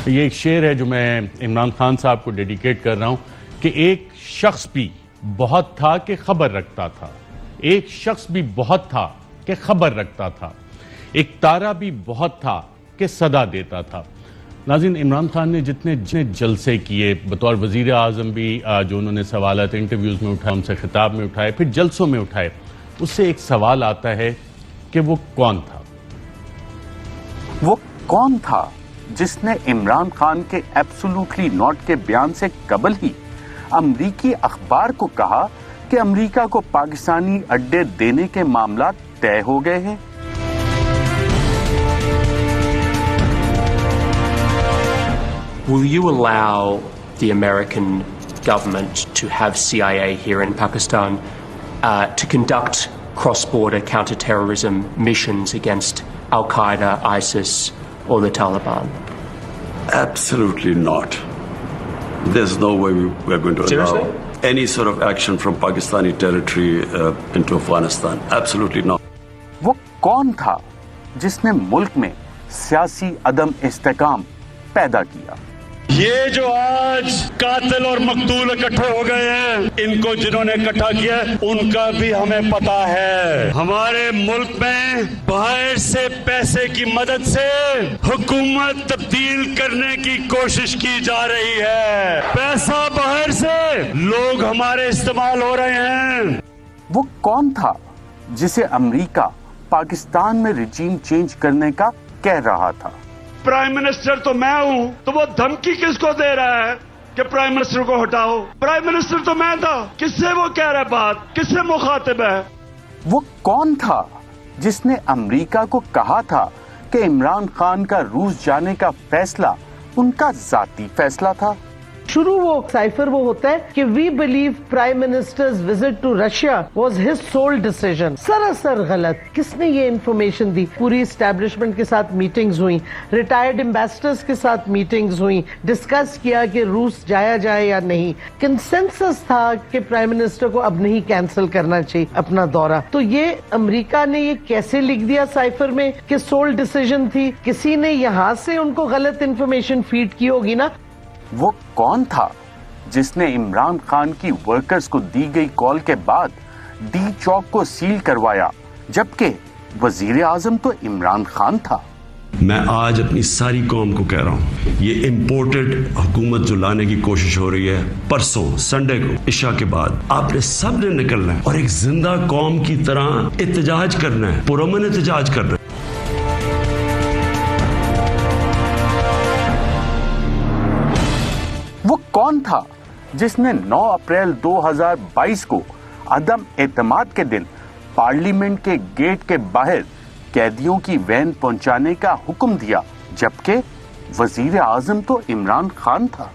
یہ ایک شعر ہے جو میں عمران خان صاحب کو ڈیڈیکیٹ کر رہا ہوں کہ ایک شخص بھی بہت تھا کہ خبر رکھتا تھا، ایک شخص بھی بہت تھا کہ خبر رکھتا تھا، ایک تارا بھی بہت تھا کہ صدا دیتا تھا۔ ناظرین، عمران خان نے جتنے جلسے کیے بطور وزیر اعظم بھی، جو انہوں نے سوالات انٹرویوز میں اٹھائے، ان سے خطاب میں اٹھائے، پھر جلسوں میں اٹھائے، اس سے ایک سوال آتا ہے کہ وہ کون تھا؟ وہ کون تھا جس نے عمران خان کے ایبسولوٹلی ناٹ کے بیان سے قبل ہی امریکی اخبار کو کہا کہ امریکہ کو پاکستانی اڈے دینے کے معاملات طے ہو گئے ہیں؟ Will you allow the American government to have CIA here in Pakistan to conduct cross-border counter-terrorism missions against Al-Qaeda, ISIS, or the Taliban? Absolutely not. There's no way we're going to allow any sort of action from Pakistani territory into Afghanistan. Absolutely not. وہ کون تھا جس نے ملک میں سیاسی عدم استحکام پیدا کیا؟ یہ جو آج قاتل اور مقتول اکٹھے ہو گئے ہیں، ان کو جنہوں نے اکٹھا کیا ان کا بھی ہمیں پتا ہے۔ ہمارے ملک میں باہر سے پیسے کی مدد سے حکومت تبدیل کرنے کی کوشش کی جا رہی ہے، پیسہ باہر سے لوگ ہمارے استعمال ہو رہے ہیں۔ وہ کون تھا جسے امریکہ پاکستان میں رجیم چینج کرنے کا کہہ رہا تھا؟ پرائم منسٹر تو میں ہوں، تو وہ دھمکی کس کو دے رہا ہے کہ پرائم منسٹر کو ہٹاؤ؟ پرائم منسٹر تو میں تھا، کس سے وہ کہہ رہا ہے بات، کس سے مخاطب ہے؟ وہ کون تھا جس نے امریکہ کو کہا تھا کہ عمران خان کا روس جانے کا فیصلہ ان کا ذاتی فیصلہ تھا؟ شروع وہ سائفر وہ ہوتا ہے کہ we believe prime ministers visit to Russia was his sole decision. سراسر غلط۔ کس نے یہ انفارمیشن دی؟ پوری اسٹیبلشمنٹ کے ساتھ میٹنگز ہوئیں، ریٹائرڈ ایمبیسڈرز کے ساتھ میٹنگز ہوئیں، ڈسکس کیا کہ روس جایا جائے یا نہیں۔ کنسنسس تھا کہ پرائم منسٹر کو اب نہیں کینسل کرنا چاہیے اپنا دورہ۔ تو یہ امریکہ نے یہ کیسے لکھ دیا سائفر میں کہ سول ڈیسیژن تھی؟ کسی نے یہاں سے ان کو غلط انفارمیشن فیڈ کی ہوگی نا۔ وہ کون تھا جس نے عمران خان کی ورکرز کو دی گئی کال کے بعد ڈی چوک کو سیل کروایا، جبکہ وزیر اعظم تو عمران خان تھا؟ میں آج اپنی ساری قوم کو کہہ رہا ہوں، یہ امپورٹڈ حکومت جو لانے کی کوشش ہو رہی ہے، پرسوں سنڈے کو عشاء کے بعد آپ نے سب نے نکلنا ہے اور ایک زندہ قوم کی طرح احتجاج کرنا ہے، پرامن احتجاج کرنا ہے۔ وہ کون تھا جس نے 9 اپریل 2022 کو عدم اعتماد کے دن پارلیمنٹ کے گیٹ کے باہر قیدیوں کی وین پہنچانے کا حکم دیا، جبکہ وزیر اعظم تو عمران خان تھا؟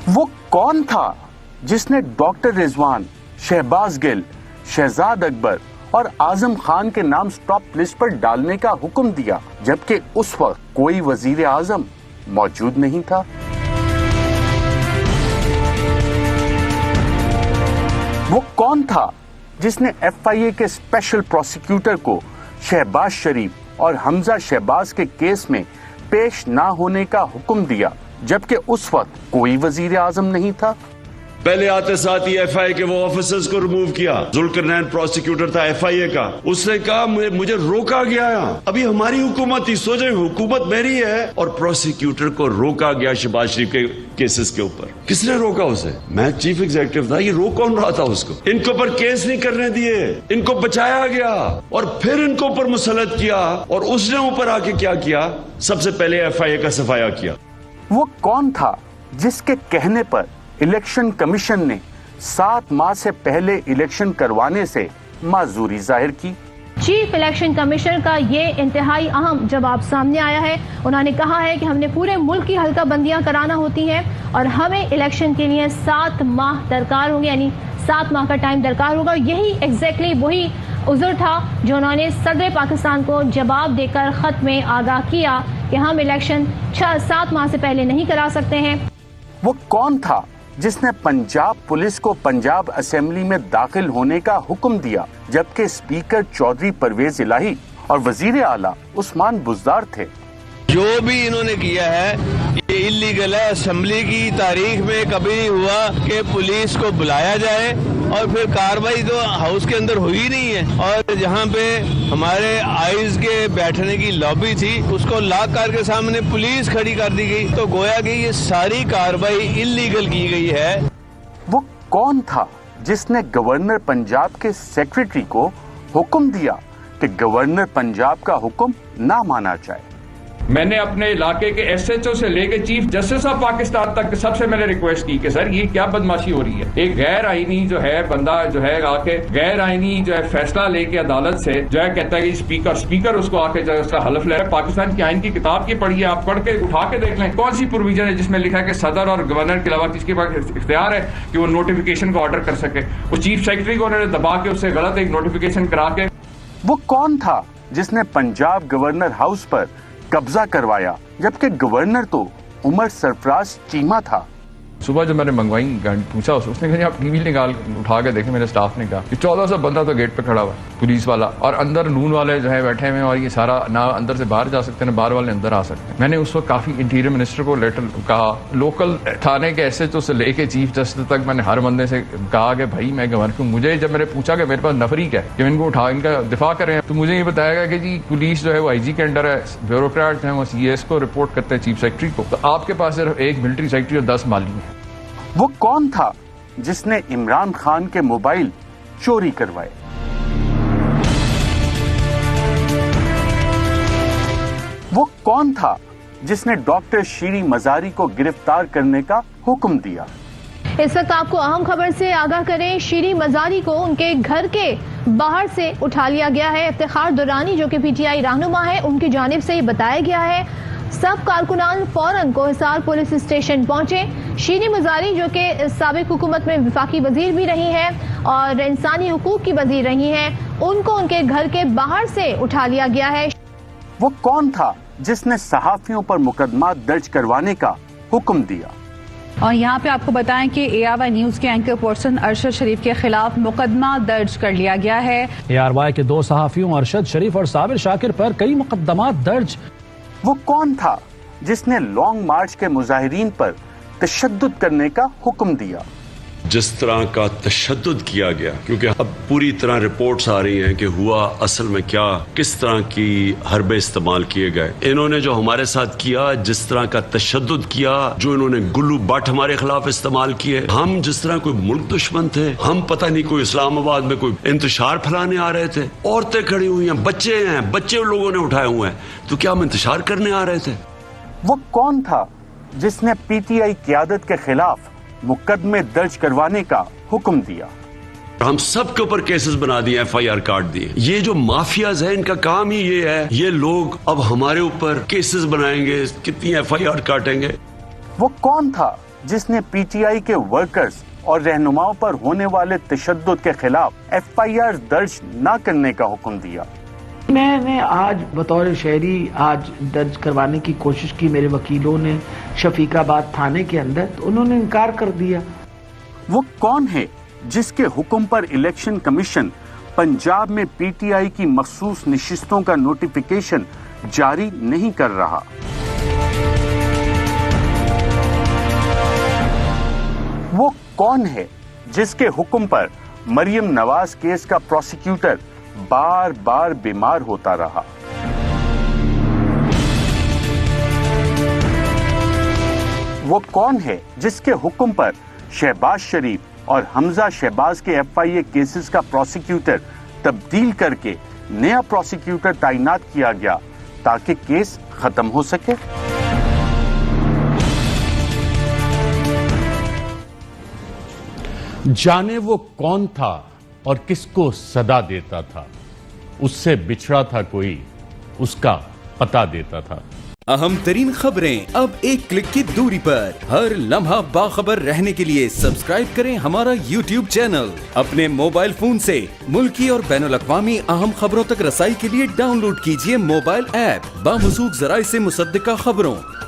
وہ کون تھا جس نے ڈاکٹر رضوان، شہباز گل، شہزاد اکبر اور اعظم خان کے نام سٹاپ لسٹ پر ڈالنے کا حکم دیا، جبکہ اس وقت کوئی وزیر اعظم موجود نہیں تھا؟ وہ کون تھا جس نے ایف آئی اے کے اسپیشل پروسیکیوٹر کو شہباز شریف اور حمزہ شہباز کے کیس میں پیش نہ ہونے کا حکم دیا، جبکہ اس وقت کوئی وزیر اعظم نہیں تھا؟ پہلے آتے ساتھ ہی ایف آئی اے کے وہ آفیسرز کو ریموو کیا۔ ذوالقرنین پروسیکیوٹر تھا ایف آئی اے کا، اس نے کہا مجھے روکا گیا ہے۔ ابھی ہماری حکومت تھی، سوچے حکومت میری ہے اور پروسیکیوٹر کو روکا گیا شہباز شریف کے کیسز کے اوپر۔ کس نے روکا اسے؟ میں چیف ایگزیکٹو تھا، یہ روک کون رہا تھا اس کو؟ ان کے اوپر کیس نہیں کرنے دیے، ان کو بچایا گیا اور پھر ان کو اوپر مسلط کیا، اور اس نے اوپر آ کے کیا کیا؟ سب سے پہلے ایف آئی اے کا صفایا کیا۔ وہ کون تھا جس کے کہنے پر الیکشن کمیشن نے 7 ماہ سے پہلے الیکشن کروانے سے معذوری ظاہر کی؟ چیف الیکشن کمیشن کا یہ انتہائی اہم جواب سامنے آیا ہے۔ انہوں نے کہا ہے کہ ہم نے پورے ملک کی حلقہ بندیاں کرانا ہوتی ہیں اور ہمیں الیکشن کے لیے 7 ماہ درکار ہوں گے، یعنی 7 ماہ کا ٹائم درکار ہوگا۔ یہی ایگزیکٹلی وہی عذر تھا جو انہوں نے صدر پاکستان کو جواب دے کر خط میں آگاہ کیا کہ ہم الیکشن 7 ماہ سے پہلے نہیں کرا سکتے ہیں۔ وہ کون تھا جس نے پنجاب پولیس کو پنجاب اسمبلی میں داخل ہونے کا حکم دیا جبکہ اسپیکر چودھری پرویز الہی اور وزیر اعلیٰ عثمان بزدار تھے؟ جو بھی انہوں نے کیا ہے یہ اللیگل ہے. اسمبلی کی تاریخ میں کبھی نہیں ہوا کہ پولیس کو بلایا جائے اور پھر کاروائی تو ہاؤس کے اندر ہوئی نہیں ہے. اور جہاں پہ ہمارے آئیز کے بیٹھنے کی لابی تھی اس کو لاک کار کے سامنے پولیس کھڑی کر دی گئی. تو گویا کہ یہ ساری کاروائی اللیگل کی گئی ہے. وہ کون تھا جس نے گورنر پنجاب کے سیکریٹری کو حکم دیا کہ گورنر پنجاب کا حکم نہ مانا جائے؟ میں نے اپنے علاقے کے ایس ایچ او سے لے کے چیف جسٹس آف پاکستان تک سب سے میں نے ریکویسٹ کی کہ سر یہ کیا بدماشی ہو رہی ہے. ایک غیر آئینی جو ہے بندہ جو ہے آ کے غیر آئینی جو ہے فیصلہ لے کے عدالت سے جو ہے کہتا ہے کہ اسپیکر اس کو آ کے جو ہے اس کا حلف لے رہا ہے. پاکستان کی آئین کی کتاب کی پڑھی ہے, آپ پڑھ کے اٹھا کے دیکھ لیں کون سی پروویژن ہے جس میں لکھا ہے کہ صدر اور گورنر کے علاوہ کس کے پاس اختیار ہے کہ وہ نوٹیفیکیشن کو آرڈر کر سکے. وہ چیف سیکرٹری کو انہوں نے دبا کے اس سے غلط ایک نوٹیفیکیشن کرا کے. وہ کون تھا جس نے پنجاب گورنر ہاؤس پر قبضہ کروایا جبکہ گورنر تو عمر سرفراز چیمہ تھا؟ صبح جو میں نے منگوائی پوچھا اس نے کہا آپ ٹی وی نکال اٹھا کے دیکھیں. میرے اسٹاف نے کہا کہ 1400 بندہ تو گیٹ پہ کھڑا ہوا پولیس والا اور اندر نون والے جو ہے بیٹھے ہوئے اور یہ سارا نہ اندر سے باہر جا سکتے نہ باہر والے اندر آ سکتے. میں نے اس وقت کافی انٹیریئر منسٹر کو لیٹر کہا, لوکل تھانے کے ایس ایچ او سے لے کے چیف جسٹس تک میں نے ہر بندے سے کہا کہ بھائی میں گورنر ہوں. مجھے جب میں نے پوچھا کہ میرے پاس نفری کیا ہے کہ ان کو اٹھا ان کا دفاع کریں تو مجھے یہ بتایا گیا کہ جی پولیس جو ہے وہ آئی جی کے انڈر ہے, بیوروکریٹ ہیں وہ سی ایس کو رپورٹ کرتے ہیں چیف سیکرٹری کو. تو آپ کے پاس صرف ایک ملٹری سیکرٹری اور 10 مالی ہیں. وہ کون تھا جس نے عمران خان کے موبائل چوری کروائے؟ وہ کون تھا جس نے ڈاکٹر شیری مزاری کو گرفتار کرنے کا حکم دیا؟ اس وقت آپ کو اہم خبر سے آگاہ کریں. شیری مزاری کو ان کے گھر کے باہر سے اٹھا لیا گیا ہے. افتخار درانی جو کہ پی ٹی آئی رہنما ہے ان کی جانب سے یہ بتایا گیا ہے. سب کارکنان فوراً کوہسار پولیس اسٹیشن پہنچے. شیری مزاری جو کہ سابق حکومت میں وفاقی وزیر بھی رہی ہیں اور انسانی حقوق کی وزیر رہی ہیں, ان کو ان کے گھر کے باہر سے اٹھا لیا گیا ہے. وہ کون تھا جس نے صحافیوں پر مقدمات درج کروانے کا حکم دیا؟ اور یہاں پہ آپ کو بتائیں کہ اے آر وائی نیوز کے اینکر پرسن ارشد شریف کے خلاف مقدمہ درج کر لیا گیا ہے. اے آر وائی کے 2 صحافیوں ارشد شریف اور صابر شاکر پر کئی مقدمات درج. وہ کون تھا جس نے لانگ مارچ کے مظاہرین پر تشدد کرنے کا حکم دیا؟ جس طرح کا تشدد کیا گیا, کیونکہ اب پوری طرح رپورٹس آ رہی ہیں کہ ہوا اصل میں کیا, کس طرح کی حربے استعمال کیے گئے. انہوں نے جو ہمارے ساتھ کیا, جس طرح کا تشدد کیا, جو انہوں نے گلو بٹ ہمارے خلاف استعمال کیے, ہم جس طرح کوئی ملک دشمن تھے, ہم پتہ نہیں کوئی اسلام آباد میں کوئی انتشار پھیلانے آ رہے تھے. عورتیں کھڑی ہوئی ہیں, بچے لوگوں نے اٹھائے ہوئے ہیں, تو کیا ہم انتشار کرنے آ رہے تھے؟ وہ کون تھا جس نے پی ٹی آئی قیادت کے خلاف مقدمے درج کروانے کا حکم دیا؟ ہم سب کے اوپر کیسز بنا دیے, ایف آئی آر کاٹ دیے. یہ جو مافیاز ہیں ان کا کام ہی یہ ہے, یہ لوگ اب ہمارے اوپر کیسز بنائیں گے, کتنی ایف آئی آر کاٹیں گے. وہ کون تھا جس نے پی ٹی آئی کے ورکرز اور رہنماؤں پر ہونے والے تشدد کے خلاف ایف آئی آر درج نہ کرنے کا حکم دیا؟ میں نے آج بطور شہری آج درج کروانے کی کوشش کی, میرے وکیلوں نے شفیق آباد تھانے کے اندر, تو انہوں نے انکار کر دیا. وہ کون ہے جس کے حکم پر الیکشن کمیشن پنجاب میں پی ٹی آئی کی مخصوص نشستوں کا نوٹیفیکیشن جاری نہیں کر رہا؟ وہ کون ہے جس کے حکم پر مریم نواز کیس کا پروسیکیوٹر بار بار بیمار ہوتا رہا؟ وہ کون ہے جس کے حکم پر شہباز شریف اور حمزہ شہباز کے ایف آئی اے کیسز کا پروسیکیوٹر تبدیل کر کے نیا پروسیکیوٹر تعینات کیا گیا تاکہ کیس ختم ہو سکے؟ جانے وہ کون تھا اور کس کو صدا دیتا تھا, اس سے بچھڑا تھا کوئی, اس کا پتہ دیتا تھا. اہم ترین خبریں اب ایک کلک کی دوری پر. ہر لمحہ باخبر رہنے کے لیے سبسکرائب کریں ہمارا یوٹیوب چینل. اپنے موبائل فون سے ملکی اور بین الاقوامی اہم خبروں تک رسائی کے لیے ڈاؤن لوڈ کیجیے موبائل ایپ باموثوق ذرائع سے مصدقہ خبروں.